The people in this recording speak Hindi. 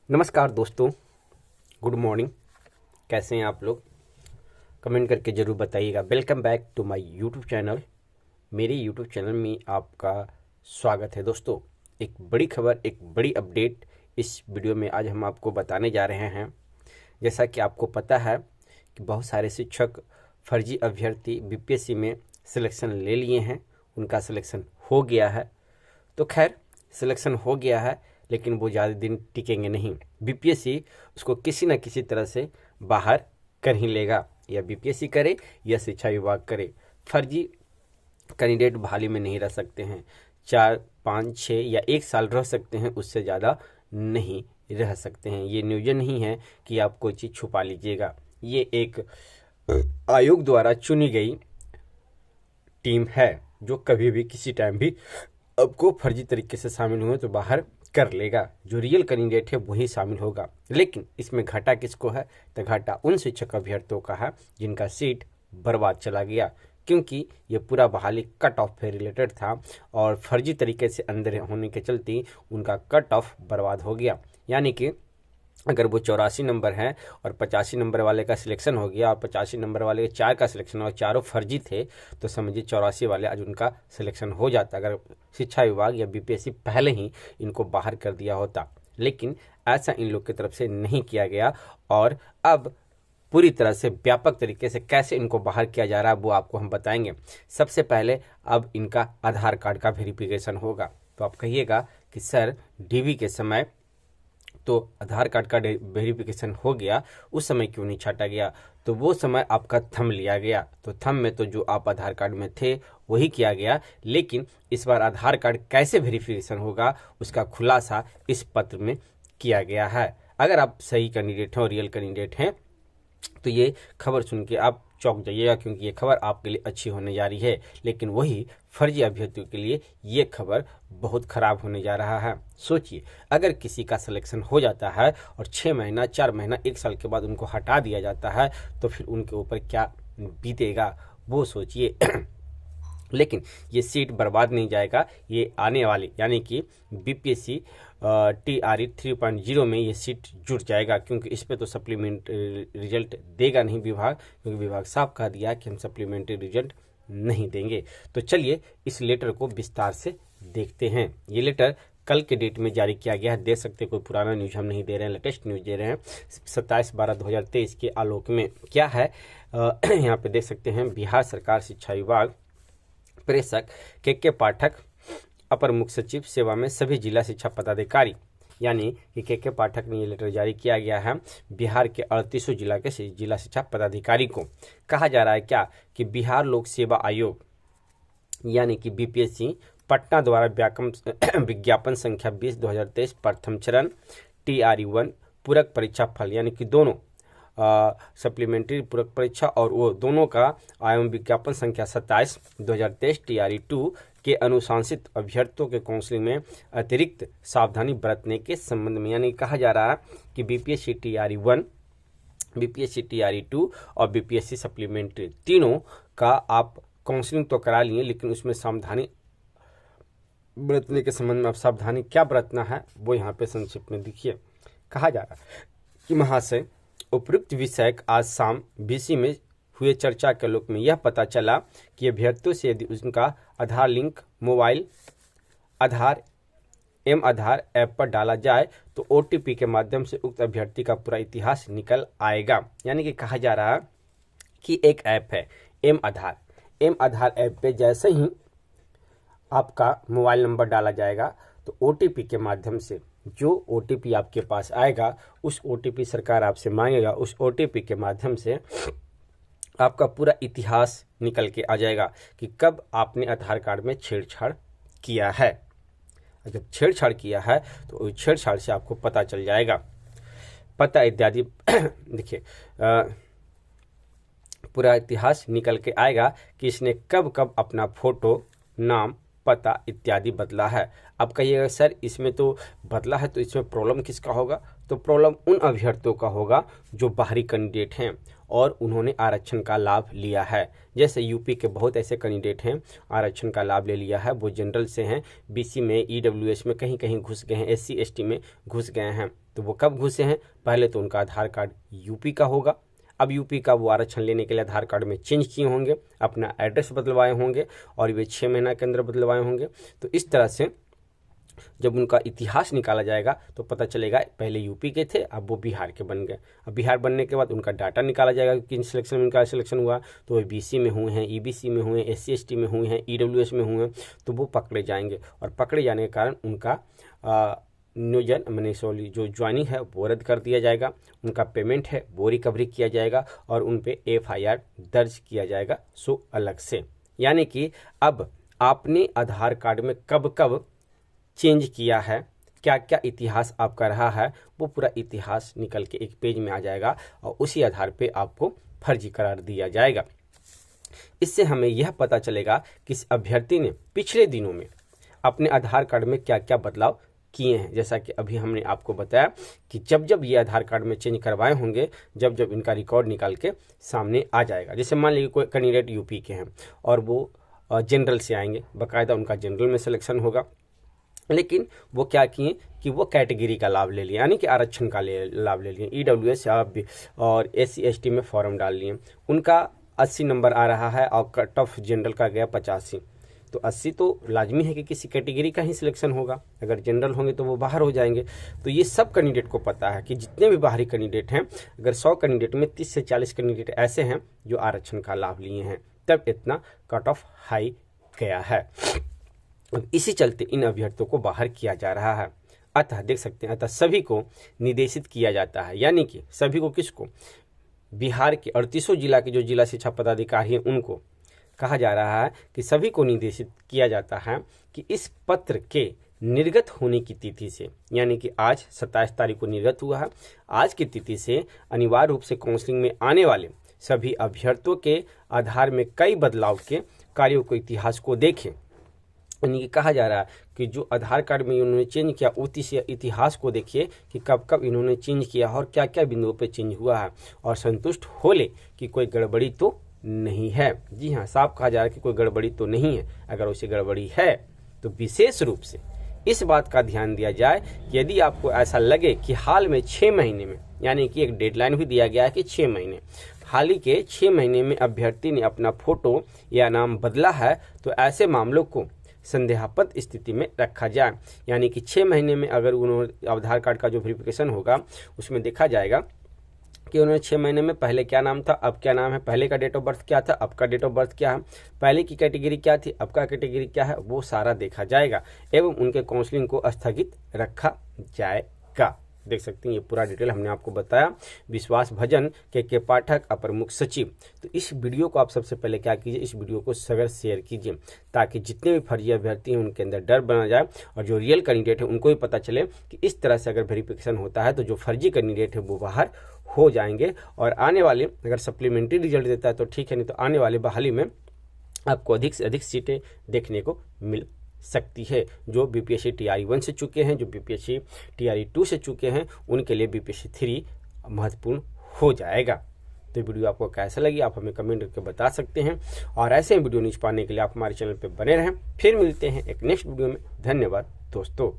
नमस्कार दोस्तों, गुड मॉर्निंग। कैसे हैं आप लोग? कमेंट करके ज़रूर बताइएगा। Welcome back to my YouTube channel. मेरे यूट्यूब चैनल में आपका स्वागत है दोस्तों। एक बड़ी खबर, एक बड़ी अपडेट इस वीडियो में आज हम आपको बताने जा रहे हैं। जैसा कि आपको पता है कि बहुत सारे शिक्षक फर्जी अभ्यर्थी बीपीएससी में सिलेक्शन ले लिए हैं, उनका सिलेक्शन हो गया है। तो खैर, सिलेक्शन हो गया है लेकिन वो ज़्यादा दिन टिकेंगे नहीं। बीपीएससी उसको किसी न किसी तरह से बाहर कर ही लेगा, या बीपीएससी करे या शिक्षा विभाग करे। फर्जी कैंडिडेट बहाली में नहीं रह सकते हैं। 4, 5, 6 या 1 साल रह सकते हैं, उससे ज़्यादा नहीं रह सकते हैं। ये नियोजन नहीं है कि आप कोई चीज़ छुपा लीजिएगा। ये एक आयोग द्वारा चुनी गई टीम है जो कभी भी किसी टाइम भी आपको फर्जी तरीके से शामिल हुए तो बाहर कर लेगा। जो रियल कैंडिडेट है वही शामिल होगा। लेकिन इसमें घाटा किसको है? तो घाटा उन शिक्षक अभ्यर्थियों का है जिनका सीट बर्बाद चला गया, क्योंकि ये पूरा बहाली कट ऑफ से रिलेटेड था और फर्जी तरीके से अंदर होने के चलते उनका कट ऑफ बर्बाद हो गया। यानी कि अगर वो 84 नंबर हैं और 85 नंबर वाले का सिलेक्शन हो गया और 85 नंबर वाले के 4 का सिलेक्शन और चारों फर्जी थे, तो समझिए 84 वाले आज उनका सिलेक्शन हो जाता अगर शिक्षा विभाग या बीपीएससी पहले ही इनको बाहर कर दिया होता। लेकिन ऐसा इन लोग की तरफ से नहीं किया गया और अब पूरी तरह से व्यापक तरीके से कैसे इनको बाहर किया जा रहा है वो आपको हम बताएंगे। सबसे पहले अब इनका आधार कार्ड का वेरिफिकेशन होगा। तो आप कहिएगा कि सर डीवी के समय तो आधार कार्ड का वेरिफिकेशन हो गया, उस समय क्यों नहीं छाटा गया? तो वो समय आपका थंब लिया गया, तो थंब में तो जो आप आधार कार्ड में थे वही किया गया। लेकिन इस बार आधार कार्ड कैसे वेरिफिकेशन होगा उसका खुलासा इस पत्र में किया गया है। अगर आप सही कैंडिडेट हैं और रियल कैंडिडेट हैं तो ये खबर सुन के आप चौंक जाइएगा, क्योंकि ये खबर आपके लिए अच्छी होने जा रही है। लेकिन वही फर्जी अभ्यर्थियों के लिए ये खबर बहुत खराब होने जा रहा है। सोचिए, अगर किसी का सिलेक्शन हो जाता है और 6 महीना, 4 महीना, 1 साल के बाद उनको हटा दिया जाता है तो फिर उनके ऊपर क्या बीतेगा वो सोचिए। लेकिन ये सीट बर्बाद नहीं जाएगा। ये आने वाली यानी कि बीपीएससी TRE 3.0 में ये सीट जुट जाएगा, क्योंकि इस पे तो सप्लीमेंट्री रिजल्ट देगा नहीं विभाग, क्योंकि विभाग साफ कह दिया कि हम सप्लीमेंट्री रिजल्ट नहीं देंगे। तो चलिए इस लेटर को विस्तार से देखते हैं। ये लेटर कल के डेट में जारी किया गया है। दे सकते कोई पुराना न्यूज हम नहीं दे रहे हैं, लेटेस्ट न्यूज दे रहे हैं 27/12/2023 के आलोक में। क्या है यहाँ पे देख सकते हैं। बिहार सरकार शिक्षा विभाग प्रेषक के पाठक, अपर मुख्य सचिव सेवा में सभी जिला शिक्षा पदाधिकारी, यानी कि के पाठक ने ये लेटर जारी किया गया है बिहार के 38 जिला के जिला शिक्षा पदाधिकारी को। कहा जा रहा है क्या कि बिहार लोक सेवा आयोग यानी कि बीपीएससी पटना द्वारा विज्ञापन संख्या 20/2023 प्रथम चरण TRE 1 पूरक परीक्षा फल, यानी कि दोनों सप्लीमेंट्री पूरक परीक्षा और वो दोनों का एवं विज्ञापन संख्या 27/2023 TRE 2 के अनुशासित अभ्यर्थियों के काउंसलिंग में अतिरिक्त सावधानी बरतने के संबंध में। यानी कहा जा रहा है कि बीपीएससी TRE 1, बीपीएससी TRE 2 और बीपीएससी सप्लीमेंट्री तीनों का आप काउंसलिंग तो करा लिए, लेकिन उसमें सावधानी बरतने के संबंध में आप सावधानी क्या बरतना है वो यहाँ पे संक्षिप्त में देखिए। कहा जा रहा है कि महाशय, उपयुक्त विषय आज शाम बीसी में हुए चर्चा के आलोक में यह पता चला कि अभ्यर्थियों से यदि उनका आधार link mobile Aadhaar Aadhaar app पर डाला जाए तो OTP के माध्यम से उक्त अभ्यर्थी का पूरा इतिहास निकल आएगा। यानी कि कहा जा रहा है कि एक ऐप है आधार ऐप पे जैसे ही आपका मोबाइल नंबर डाला जाएगा तो OTP के माध्यम से जो OTP आपके पास आएगा, उस OTP सरकार आपसे मांगेगा, उस OTP के माध्यम से आपका पूरा इतिहास निकल के आ जाएगा कि कब आपने आधार कार्ड में छेड़छाड़ किया है। जब छेड़छाड़ किया है तो उस छेड़छाड़ से आपको पता चल जाएगा, पता इत्यादि देखिए पूरा इतिहास निकल के आएगा कि इसने कब कब अपना फोटो, नाम, पता इत्यादि बदला है। अब कहिएगा सर इसमें तो बदला है तो इसमें प्रॉब्लम किसका होगा? तो प्रॉब्लम उन अभ्यर्थियों का होगा जो बाहरी कैंडिडेट हैं और उन्होंने आरक्षण का लाभ लिया है। जैसे यूपी के बहुत ऐसे कैंडिडेट हैं आरक्षण का लाभ ले लिया है, वो जनरल से हैं, बीसी में, ईडब्ल्यूएस में कहीं कहीं घुस गए हैं, एससी एसटी में घुस गए हैं। तो वो कब घुसे हैं? पहले तो उनका आधार कार्ड यूपी का होगा, अब यूपी का वो आरक्षण लेने के लिए आधार कार्ड में चेंज किए होंगे, अपना एड्रेस बदलवाए होंगे और वे 6 महीना के अंदर बदलवाए होंगे। तो इस तरह से जब उनका इतिहास निकाला जाएगा तो पता चलेगा पहले यूपी के थे, अब वो बिहार के बन गए। अब बिहार बनने के बाद उनका डाटा निकाला जाएगा कि किन सिलेक्शन में उनका सिलेक्शन हुआ, तो वे बीसी में हुए हैं, ईबीसी में हुए हैं, एससी एसटी में हुए हैं, ईडब्ल्यूएस में हुए हैं, तो वो पकड़े जाएंगे और पकड़े जाने के कारण उनका नियोजन मैंने सॉरी जो ज्वाइनिंग है वो रद्द कर दिया जाएगा, उनका पेमेंट है वो रिकवरी किया जाएगा और उन पे एफआईआर दर्ज किया जाएगा सो अलग से। यानी कि अब आपने आधार कार्ड में कब कब चेंज किया है, क्या क्या इतिहास आपका रहा है, वो पूरा इतिहास निकल के एक पेज में आ जाएगा और उसी आधार पे आपको फर्जी करार दिया जाएगा। इससे हमें यह पता चलेगा कि इस अभ्यर्थी ने पिछले दिनों में अपने आधार कार्ड में क्या क्या बदलाव किए हैं। जैसा कि अभी हमने आपको बताया कि जब जब ये आधार कार्ड में चेंज करवाए होंगे, जब जब इनका रिकॉर्ड निकाल के सामने आ जाएगा। जैसे मान लीजिए कोई कैंडिडेट यूपी के हैं और वो जनरल से आएंगे, बाकायदा उनका जनरल में सिलेक्शन होगा, लेकिन वो क्या किए कि वो कैटेगरी का लाभ ले लिए, यानी कि आरक्षण का लाभ ले लिए, ईडब्ल्यूएस और एससी एसटी में फॉर्म डाल लिए, उनका 80 नंबर आ रहा है और कट ऑफ जनरल का गया 85, तो 80 तो लाजमी है कि किसी कैटेगरी का ही सिलेक्शन होगा, अगर जनरल होंगे तो वो बाहर हो जाएंगे। तो ये सब कैंडिडेट को पता है कि जितने भी बाहरी कैंडिडेट हैं, अगर 100 कैंडिडेट में 30 से 40 कैंडिडेट ऐसे हैं जो आरक्षण का लाभ लिए हैं, तब इतना कट ऑफ हाई गया है। अब इसी चलते इन अभ्यर्थियों को बाहर किया जा रहा है। अतः देख सकते हैं, अतः सभी को निर्देशित किया जाता है, यानी कि सभी को, किसको? बिहार के 38 जिला के जो जिला शिक्षा पदाधिकारी हैं उनको कहा जा रहा है कि सभी को निर्देशित किया जाता है कि इस पत्र के निर्गत होने की तिथि से, यानी कि आज 27 तारीख को निर्गत हुआ है, आज की तिथि से अनिवार्य रूप से काउंसलिंग में आने वाले सभी अभ्यर्थियों के आधार में कई बदलाव के कार्यों को, इतिहास को देखें। यानी कि कहा जा रहा है कि जो आधार कार्ड में इन्होंने चेंज किया उस इतिहास को देखिए कि कब कब इन्होंने चेंज किया और क्या क्या बिंदुओं पे चेंज हुआ है, और संतुष्ट हो ले कि कोई गड़बड़ी तो नहीं है। जी हाँ, साफ कहा जा रहा है कि कोई गड़बड़ी तो नहीं है। अगर उसे गड़बड़ी है तो विशेष रूप से इस बात का ध्यान दिया जाए कि यदि आपको ऐसा लगे कि हाल में 6 महीने में, यानी कि एक डेडलाइन भी दिया गया है कि 6 महीने, हाल ही के 6 महीने में अभ्यर्थी ने अपना फोटो या नाम बदला है, तो ऐसे मामलों को संदेहास्पद स्थिति में रखा जाए। यानी कि 6 महीने में अगर उन्होंने आधार कार्ड का जो वेरिफिकेशन होगा उसमें देखा जाएगा कि उन्होंने 6 महीने में पहले क्या नाम था, अब क्या नाम है, पहले का डेट ऑफ बर्थ क्या था, अब का डेट ऑफ बर्थ क्या है, पहले की कैटेगरी क्या थी, अब का कैटेगरी क्या है, वो सारा देखा जाएगा एवं उनके काउंसलिंग को स्थगित रखा जाएगा। देख सकते हैं ये पूरा डिटेल हमने आपको बताया। विश्वास भजन के पाठक, अपर मुख्य सचिव। तो इस वीडियो को आप सबसे पहले क्या कीजिए, इस वीडियो को सगर शेयर कीजिए ताकि जितने भी फर्जी अभ्यर्थी हैं उनके अंदर डर बना जाए और जो रियल कैंडिडेट है उनको भी पता चले कि इस तरह से अगर वेरिफिकेशन होता है तो जो फर्जी कैंडिडेट है वो बाहर हो जाएंगे। और आने वाले अगर सप्लीमेंट्री रिजल्ट देता है तो ठीक है, नहीं तो आने वाले बहाली में आपको अधिक से अधिक सीटें देखने को मिल सकती है। जो बीपीएससी टीआरई 1 से चुके हैं, जो बीपीएससी टीआरई 2 से चुके हैं, उनके लिए बीपीएससी 3 महत्वपूर्ण हो जाएगा। तो वीडियो आपको कैसा लगी आप हमें कमेंट करके बता सकते हैं और ऐसे वीडियो न्यूज़ पाने के लिए आप हमारे चैनल पर बने रहें। फिर मिलते हैं एक नेक्स्ट वीडियो में। धन्यवाद दोस्तों।